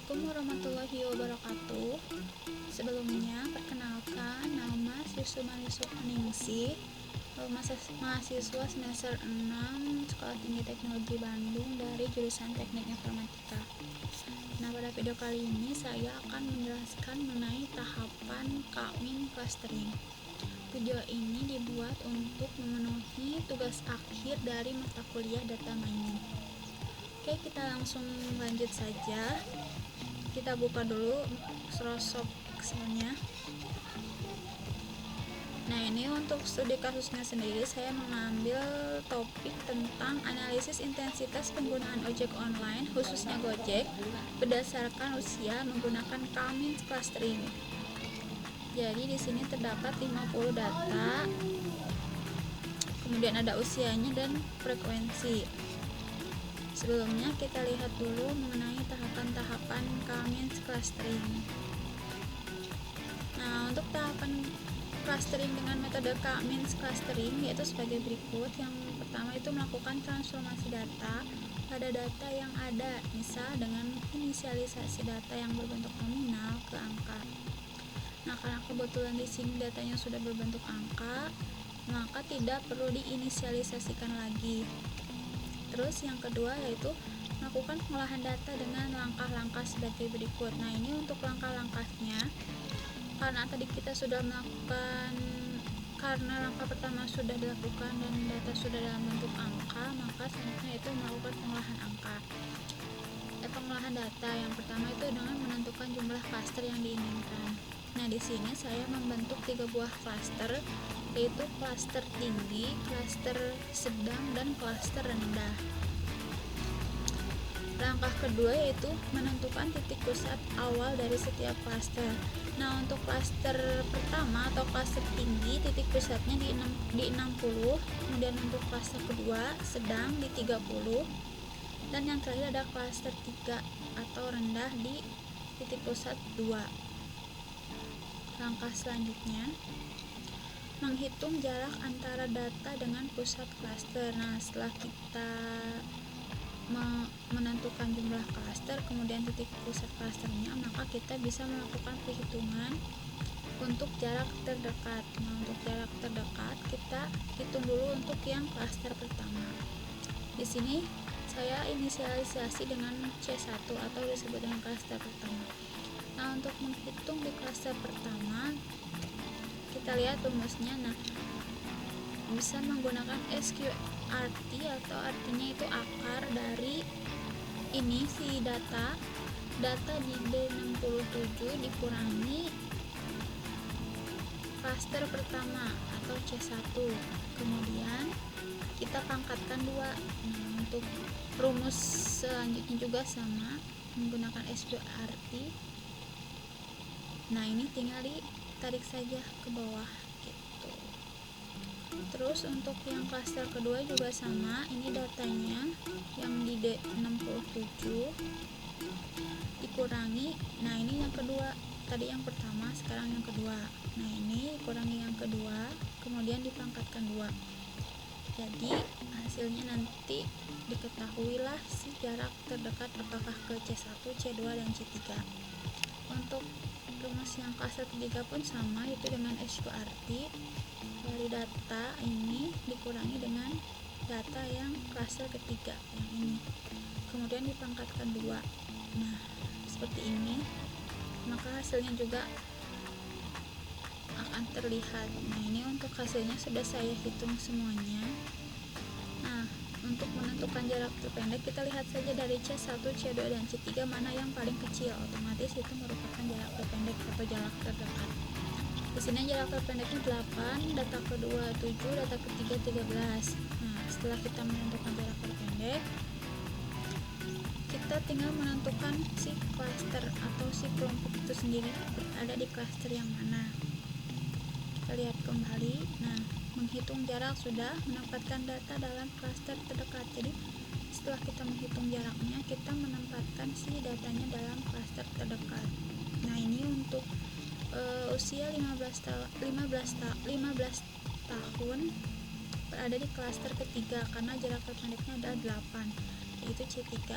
Assalamualaikum warahmatullahi wabarakatuh. Sebelumnya, perkenalkan, nama Sri Sumaningsih, mahasiswa semester 6 Sekolah Tinggi Teknologi Bandung dari jurusan Teknik Informatika. Nah, pada video kali ini saya akan menjelaskan mengenai tahapan K-min clustering. Video ini dibuat untuk memenuhi tugas akhir dari mata kuliah data mining. Oke, kita langsung lanjut saja. Kita buka dulu Microsoft Excel-nya. Nah, ini untuk studi kasusnya sendiri saya mengambil topik tentang analisis intensitas penggunaan ojek online khususnya Gojek berdasarkan usia menggunakan K-min clustering. Jadi di sini terdapat 50 data. Kemudian ada usianya dan frekuensi. Sebelumnya kita lihat dulu mengenai tahapan-tahapan K-min clustering. Nah, untuk tahapan clustering dengan metode K-min clustering yaitu sebagai berikut. Yang pertama itu melakukan transformasi data pada data yang ada, misal dengan inisialisasi data yang berbentuk nominal ke angka. Nah, karena kebetulan di sini datanya sudah berbentuk angka, maka tidak perlu diinisialisasikan lagi. Terus yang kedua yaitu melakukan pengolahan data dengan langkah-langkah sebagai berikut. Nah, ini untuk langkah-langkahnya, karena tadi kita sudah melakukan, karena langkah pertama sudah dilakukan dan data sudah dalam bentuk angka, maka selanjutnya itu melakukan pengolahan angka. Pengolahan data yang pertama itu dengan menentukan jumlah klaster yang diinginkan. Nah, di sini saya membentuk 3 buah klaster, yaitu klaster tinggi, klaster sedang, dan klaster rendah. Langkah kedua yaitu menentukan titik pusat awal dari setiap klaster. Nah, untuk klaster pertama atau klaster tinggi, titik pusatnya di 60, kemudian untuk klaster kedua sedang di 30, dan yang terakhir ada klaster 3 atau rendah di titik pusat 2. Langkah selanjutnya menghitung jarak antara data dengan pusat klaster. Nah, setelah kita menentukan jumlah klaster kemudian titik pusat klasternya, maka kita bisa melakukan perhitungan untuk jarak terdekat. Nah, untuk jarak terdekat kita hitung dulu untuk yang klaster pertama. Di sini saya inisialisasi dengan C1 atau disebut dengan klaster pertama. Nah, untuk menghitung di klaster pertama, kita lihat rumusnya. Nah, bisa menggunakan SQRT atau artinya itu akar dari ini si data di D67 dikurangi klaster pertama atau C1, kemudian kita pangkatkan 2. Nah, untuk rumus selanjutnya juga sama menggunakan SQRT. Nah, ini tinggal ditarik saja ke bawah gitu. Terus untuk yang klaster kedua juga sama, ini datanya yang di D67 dikurangi, nah ini yang kedua, tadi yang pertama, sekarang yang kedua. Nah, ini kurangi yang kedua, kemudian dipangkatkan 2. Jadi hasilnya nanti diketahuilah si jarak terdekat apakah ke C1, C2, dan C3. Untuk rumus yang klaster ketiga pun sama, yaitu dengan SQRT dari data ini dikurangi dengan data yang klaster ketiga yang ini, kemudian dipangkatkan 2. Nah, seperti ini, maka hasilnya juga akan terlihat. Nah, ini untuk hasilnya sudah saya hitung semuanya. Nah, untuk menentukan jarak terpendek kita lihat saja dari C1, C2, dan C3 mana yang paling kecil, otomatis itu merupakan jarak terpendek atau jarak terdekat. Di sini jarak terpendeknya 8, data kedua 7, data ketiga 13. Nah, setelah kita menentukan jarak terpendek, kita tinggal menentukan si klaster atau si kelompok itu sendiri berada di klaster yang mana. Kita lihat kembali. Nah, menghitung jarak sudah, menempatkan data dalam klaster terdekat. Jadi setelah kita menghitung jaraknya, kita menempatkan si datanya dalam klaster terdekat. Nah, ini untuk usia 15 tahun berada di klaster ketiga karena jarak terpendeknya ada 8, yaitu C3.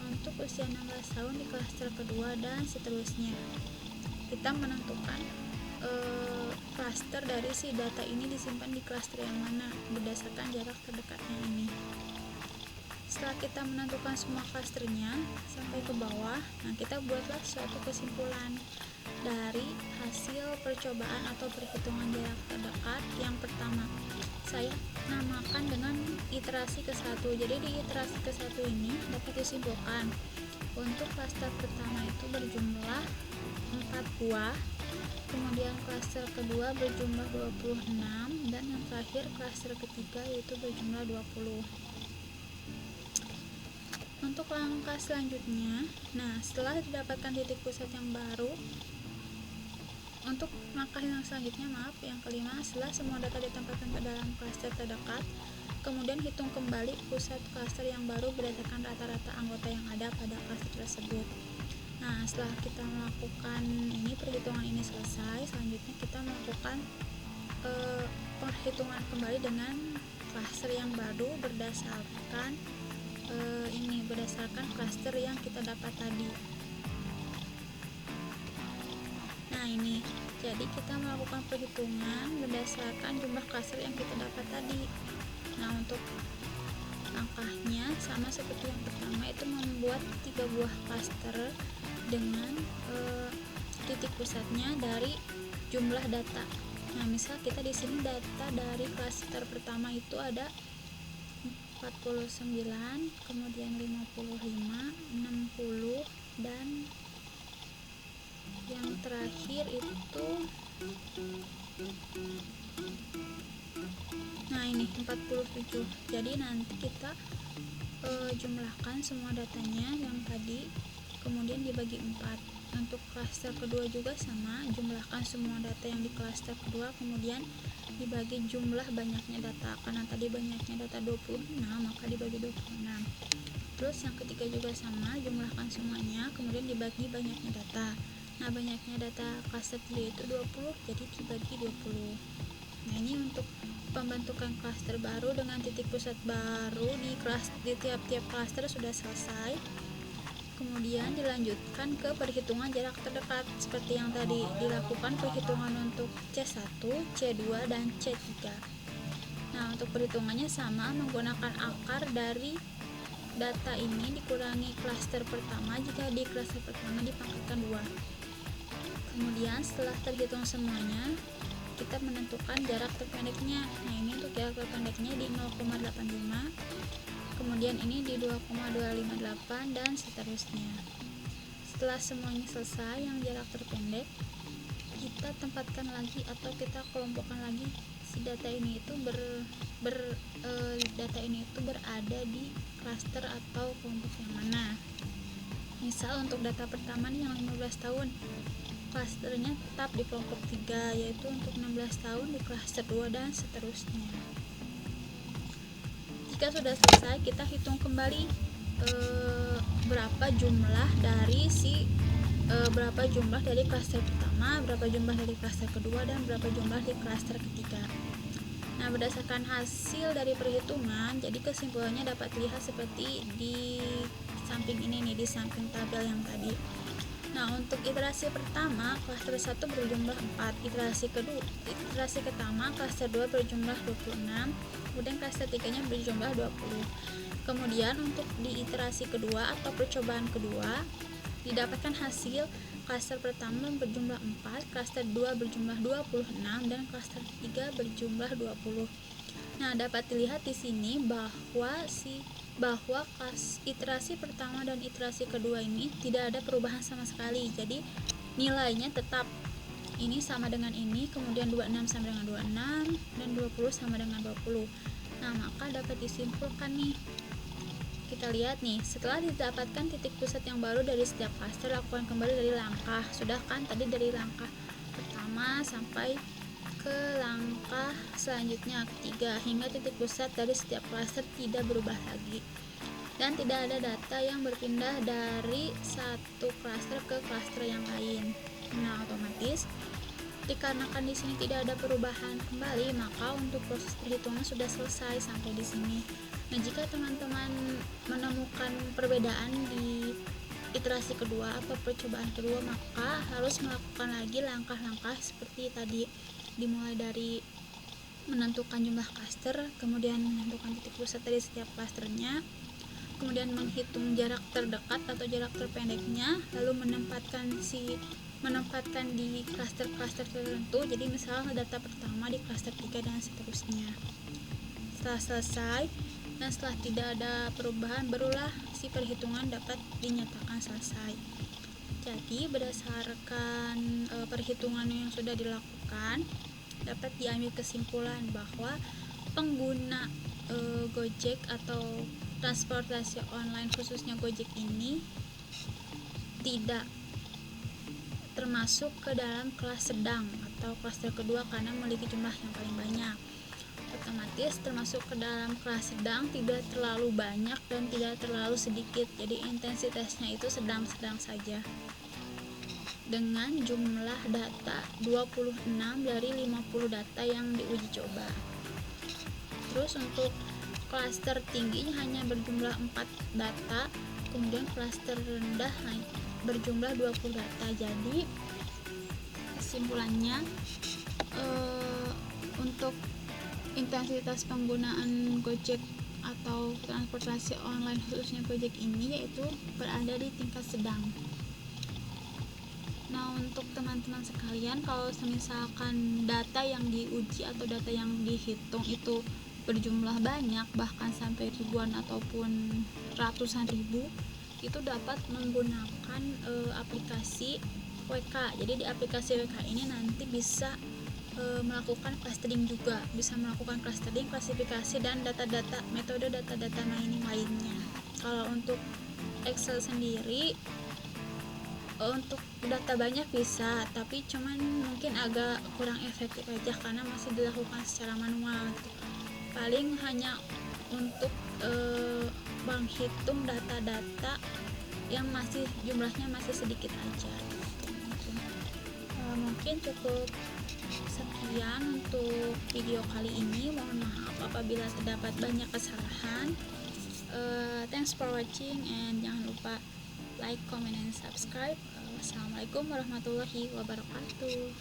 untuk usia 16 tahun di klaster kedua dan seterusnya. Kita menentukan klaster dari si data ini disimpan di klaster yang mana berdasarkan jarak terdekatnya ini. Setelah kita menentukan semua klasternya sampai ke bawah, nah kita buatlah suatu kesimpulan dari hasil percobaan atau perhitungan jarak terdekat yang pertama. Saya namakan dengan iterasi ke-1. Jadi di iterasi ke-1 ini dapat disimpulkan untuk klaster pertama itu berjumlah 4 buah, kemudian klaster kedua berjumlah 26, dan yang terakhir klaster ketiga yaitu berjumlah 20. Untuk langkah selanjutnya, nah setelah didapatkan titik pusat yang baru, untuk langkah yang selanjutnya, yang kelima, setelah semua data ditempatkan ke dalam klaster terdekat, kemudian hitung kembali pusat klaster yang baru berdasarkan rata-rata anggota yang ada pada klaster tersebut. Nah, setelah kita melakukan perhitungan ini selesai, selanjutnya kita melakukan perhitungan kembali dengan klaster yang baru berdasarkan klaster yang kita dapat tadi. Nah, ini jadi kita melakukan perhitungan berdasarkan jumlah klaster yang kita dapat tadi. Nah, untuk langkahnya sama seperti yang pertama, itu membuat 3 buah klaster dengan titik pusatnya dari jumlah data. Nah, misal kita di sini data dari klaster pertama itu ada 49, kemudian 55, 60, dan yang terakhir itu ini 47. Jadi nanti kita jumlahkan semua datanya yang tadi, kemudian dibagi 4. Untuk klaster kedua juga sama, jumlahkan semua data yang di klaster kedua, kemudian dibagi jumlah banyaknya data. Karena tadi banyaknya data 26, maka dibagi 26. Terus yang ketiga juga sama, jumlahkan semuanya, kemudian dibagi banyaknya data. Nah, banyaknya data klaster 3 itu 20, jadi dibagi 20. Nah, ini untuk pembentukan klaster baru dengan titik pusat baru di tiap-tiap klaster sudah selesai. Kemudian dilanjutkan ke perhitungan jarak terdekat seperti yang tadi dilakukan, perhitungan untuk C1, C2, dan C3. Nah, untuk perhitungannya sama, menggunakan akar dari data ini dikurangi klaster pertama jika di klaster pertama dipangkatkan 2. Kemudian setelah terhitung semuanya, kita menentukan jarak terpendeknya. Nah, ini untuk jarak terpendeknya di 0,85, kemudian ini di 2,258, dan seterusnya. Setelah semuanya selesai yang jarak terpendek, kita tempatkan lagi atau kita kelompokkan lagi si data ini itu data ini itu berada di klaster atau kelompok yang mana. Misal untuk data pertama nih yang 15 tahun, klasternya tetap di kelompok 3, yaitu untuk 16 tahun di klaster 2, dan seterusnya. Jika sudah selesai, kita hitung kembali berapa jumlah dari klaster pertama, berapa jumlah dari klaster kedua, dan berapa jumlah di klaster ketiga. Nah, berdasarkan hasil dari perhitungan, jadi kesimpulannya dapat dilihat seperti di samping ini nih, di samping tabel yang tadi. Nah, untuk iterasi pertama, klaster 1 berjumlah 4, iterasi pertama, klaster 2 berjumlah 26, kemudian klaster 3-nya berjumlah 20. Kemudian untuk di iterasi kedua atau percobaan kedua, didapatkan hasil klaster pertama berjumlah 4, klaster 2 berjumlah 26, dan klaster 3 berjumlah 20. Nah, dapat dilihat di sini bahwa iterasi pertama dan iterasi kedua ini tidak ada perubahan sama sekali. Jadi nilainya tetap ini sama dengan ini, kemudian 26 sama dengan 26, dan 20 sama dengan 20. Nah, maka dapat disimpulkan nih. Kita lihat nih, setelah didapatkan titik pusat yang baru dari setiap klaster, lakukan kembali dari langkah. Sudah kan tadi dari langkah pertama sampai ke langkah selanjutnya ketiga, hingga titik pusat dari setiap klaster tidak berubah lagi dan tidak ada data yang berpindah dari satu klaster ke klaster yang lain. Nah, otomatis dikarenakan di sini tidak ada perubahan kembali, maka untuk proses perhitungan sudah selesai sampai di sini. Nah, jika teman-teman menemukan perbedaan di iterasi kedua atau percobaan kedua, maka harus melakukan lagi langkah-langkah seperti tadi, dimulai dari menentukan jumlah klaster, kemudian menentukan titik pusat dari setiap klasternya, kemudian menghitung jarak terdekat atau jarak terpendeknya, lalu menempatkan di klaster-klaster tertentu. Jadi misalnya data pertama di klaster 3 dan seterusnya. Setelah selesai dan setelah tidak ada perubahan, barulah si perhitungan dapat dinyatakan selesai. Jadi berdasarkan perhitungan yang sudah dilakukan, dapat diambil kesimpulan bahwa pengguna Gojek atau transportasi online khususnya Gojek ini tidak termasuk ke dalam kelas sedang atau klaster kedua karena memiliki jumlah yang paling banyak. Otomatis termasuk ke dalam kelas sedang, tidak terlalu banyak dan tidak terlalu sedikit, jadi intensitasnya itu sedang-sedang saja. Dengan jumlah data 26 dari 50 data yang diuji coba. Terus untuk klaster tinggi hanya berjumlah 4 data, kemudian klaster rendah berjumlah 20 data. Jadi kesimpulannya untuk intensitas penggunaan Gojek atau transportasi online khususnya Gojek ini yaitu berada di tingkat sedang. Nah, untuk teman-teman sekalian, kalau misalkan data yang diuji atau data yang dihitung itu berjumlah banyak, bahkan sampai ribuan ataupun ratusan ribu, itu dapat menggunakan aplikasi WK. Jadi di aplikasi WK ini nanti bisa melakukan clustering juga, bisa melakukan clustering, klasifikasi, dan metode data-data mining lainnya. Kalau untuk Excel sendiri, untuk data banyak bisa, tapi cuman mungkin agak kurang efektif aja karena masih dilakukan secara manual. Paling hanya untuk menghitung data-data yang masih jumlahnya masih sedikit aja. Mungkin cukup sekian untuk video kali ini. Mohon maaf apabila terdapat banyak kesalahan. Thanks for watching and jangan lupa like, comment, and subscribe. Wassalamualaikum warahmatullahi wabarakatuh.